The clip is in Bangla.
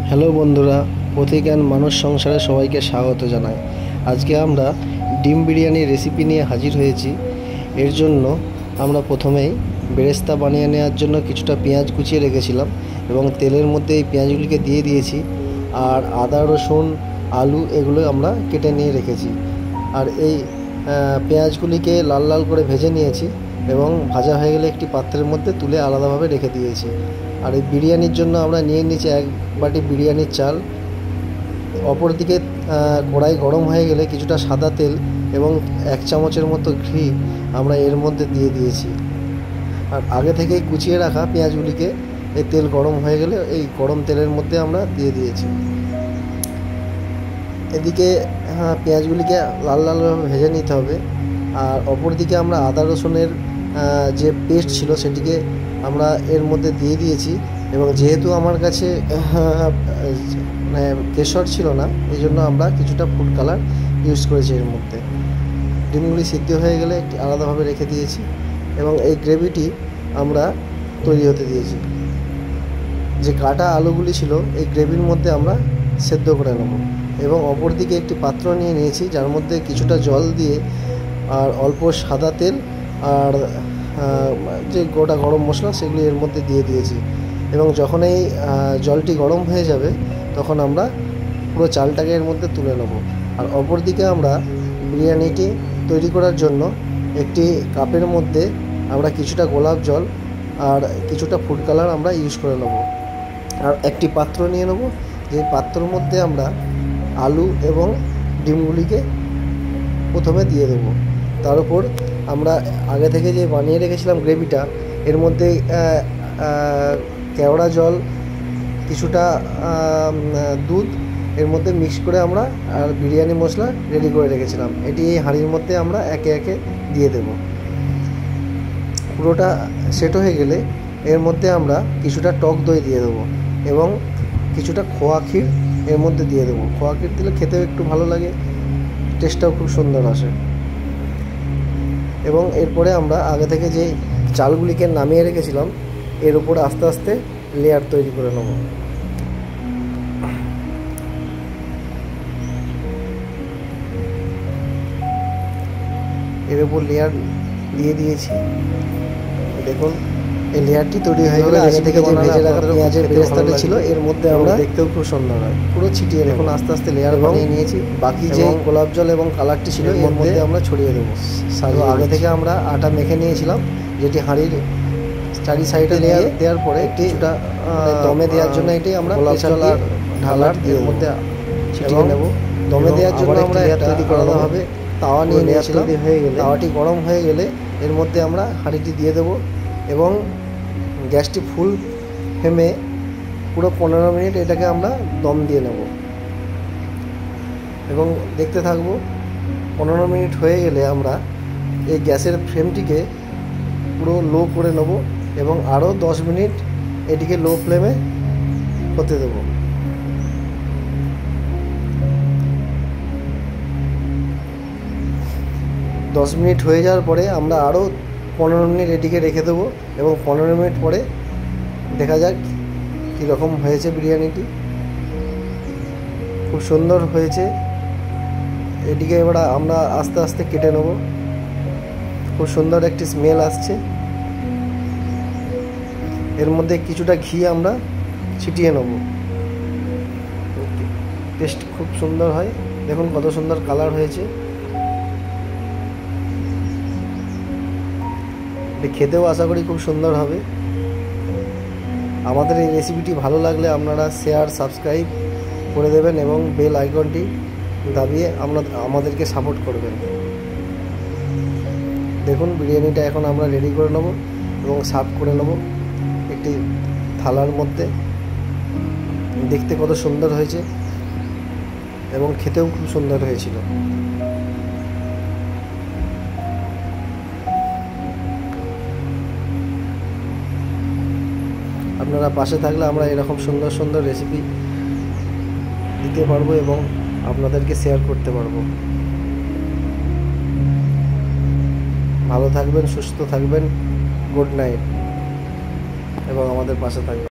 হ্যালো বন্ধুরা, পথিজ্ঞান মানুষ সংসারে সবাইকে স্বাগত জানাই। আজকে আমরা ডিম বিরিয়ানি রেসিপি নিয়ে হাজির হয়েছি। এর জন্য আমরা প্রথমেই বেরেস্তা বানিয়ে নেওয়ার জন্য কিছুটা পেঁয়াজ কুচিয়ে রেখেছিলাম এবং তেলের মধ্যে এই পেঁয়াজগুলিকে দিয়ে দিয়েছি। আর আদা, রসুন, আলু এগুলো আমরা কেটে নিয়ে রেখেছি। আর এই পেঁয়াজগুলিকে লাল লাল করে ভেজে নিয়েছি এবং ভাজা হয়ে গেলে একটি পাত্রের মধ্যে তুলে আলাদাভাবে রেখে দিয়েছি। আর এই বিরিয়ানির জন্য আমরা নিয়ে নিয়েছি 1 বাটি বিরিয়ানির চাল। অপরদিকে কড়াই গরম হয়ে গেলে কিছুটা সাদা তেল এবং 1 চামচের মতো ঘি আমরা এর মধ্যে দিয়ে দিয়েছি। আর আগে থেকেই কুচিয়ে রাখা পেঁয়াজগুলিকে এই তেল গরম হয়ে গেলে এই গরম তেলের মধ্যে আমরা দিয়ে দিয়েছি। এদিকে পেঁয়াজগুলিকে লাল লালভাবে ভেজে নিতে হবে। আর অপরদিকে আমরা আদা রসুনের যে পেস্ট ছিল সেটিকে আমরা এর মধ্যে দিয়ে দিয়েছি। এবং যেহেতু আমার কাছে কেশর ছিল না, এই জন্য আমরা কিছুটা ফুড কালার ইউজ করেছি এর মধ্যে। ডিমগুলি সিদ্ধ হয়ে গেলে একটি আলাদাভাবে রেখে দিয়েছি এবং এই গ্রেভিটি আমরা তৈরি হতে দিয়েছি। যে কাটা আলুগুলি ছিল এই গ্রেভির মধ্যে আমরা সেদ্ধ করে নেব। এবং অপরদিকে একটি পাত্র নিয়ে নিয়েছি, যার মধ্যে কিছুটা জল দিয়ে আর অল্প সাদা তেল আর যে গোটা গরম মশলা সেগুলি এর মধ্যে দিয়ে দিয়েছি। এবং যখন এই জলটি গরম হয়ে যাবে তখন আমরা পুরো চালটাকে এর মধ্যে তুলে নেব। আর অপরদিকে আমরা বিরিয়ানিটি তৈরি করার জন্য একটি কাপের মধ্যে আমরা কিছুটা গোলাপ জল আর কিছুটা ফুড কালার আমরা ইউজ করে নেব। আর একটি পাত্র নিয়ে নেব, যে পাত্রের মধ্যে আমরা আলু এবং ডিমগুলিকে প্রথমে দিয়ে দেব। তার উপর আমরা আগে থেকে যে বানিয়ে রেখেছিলাম গ্রেভিটা, এর মধ্যে কেওড়া জল, কিছুটা দুধ এর মধ্যে মিক্স করে আমরা আর বিরিয়ানি মশলা রেডি করে রেখেছিলাম, এটি এই হাঁড়ির মধ্যে আমরা একে একে দিয়ে দেব। পুরোটা সেট হয়ে গেলে এর মধ্যে আমরা কিছুটা টক দই দিয়ে দেবো এবং কিছুটা খোয়া ক্ষীর এর মধ্যে দিয়ে দেবো। খোয়া ক্ষীর দিলে খেতেও একটু ভালো লাগে, টেস্টটাও খুব সুন্দর আসে। এবং এরপরে আমরা আগে থেকে যে চালগুলিকে নামিয়ে রেখেছিলাম এর উপরে আস্তে আস্তে লেয়ার তৈরি করে নেব। এর উপর লেয়ার দিয়ে দিয়েছি। দেখুন এই লেয়ারটি তৈরি হয়ে গেলে আগে থেকে যে ভেজে রাখা পেঁয়াজের বেরেস্তাটা ছিল এর মধ্যে আমরা দেখতেও খুব সুন্দর হয়, পুরো ছিটিয়ে দেখুন আস্তে আস্তে লেয়ার বানিয়ে নিয়েছি। বাকি যে গোলাপ জল এবং কালারটি ছিল এর মধ্যে আমরা ছড়িয়ে দেবো। আগে থেকে আমরা আটা মেখে নিয়েছিলাম, যেটি হাঁড়ির চারি সাইডে লেয়ার দেওয়ার পরে কিছুটা দমে দেওয়ার জন্য এটি আমরা গোলাপ জল আর ঢালার এর মধ্যে ছিটিয়ে নেব। দমে দেওয়ার জন্য আমরা তৈরি করা হবে তাওয়া নিয়ে নিয়েছিলাম। তাওয়াটি গরম হয়ে গেলে এর মধ্যে আমরা হাঁড়িটি দিয়ে দেবো এবং গ্যাসটি ফুল ফ্লেমে পুরো 15 মিনিট এটাকে আমরা দম দিয়ে নেব এবং দেখতে থাকবো। 15 মিনিট হয়ে গেলে আমরা এই গ্যাসের ফ্লেমটিকে পুরো লো করে নেব এবং আরও 10 মিনিট এটিকে লো ফ্লেমে হতে দেব। দশ মিনিট হয়ে যাওয়ার পরে আমরা আরও 15 মিনিট এটিকে রেখে দেবো এবং 15 মিনিট পরে দেখা যাক কীরকম হয়েছে বিরিয়ানিটি। খুব সুন্দর হয়েছে। এটিকে এবার আমরা আস্তে আস্তে কেটে নেব। খুব সুন্দর একটি স্মেল আসছে। এর মধ্যে কিছুটা ঘি আমরা ছিটিয়ে নেব। টেস্ট খুব সুন্দর হয়। দেখুন কত সুন্দর কালার হয়েছে। খেতেও আশা করি খুব সুন্দর হবে। আমাদের এই রেসিপিটি ভালো লাগলে আপনারা শেয়ার, সাবস্ক্রাইব করে দেবেন এবং বেল আইকনটি দাবিয়ে আমাদেরকে সাপোর্ট করবেন। দেখুন বিরিয়ানিটা এখন আমরা রেডি করে নেব এবং সার্ভ করে নেব একটি থালার মধ্যে। দেখতে কত সুন্দর হয়েছে এবং খেতেও খুব সুন্দর হয়েছিল। আপনারা পাশে থাকলে আমরা এরকম সুন্দর সুন্দর রেসিপি দিতে পারবো এবং আপনাদেরকে শেয়ার করতে পারবো। ভালো থাকবেন, সুস্থ থাকবেন। গুড নাইট এবং আমাদের পাশে থাকবেন।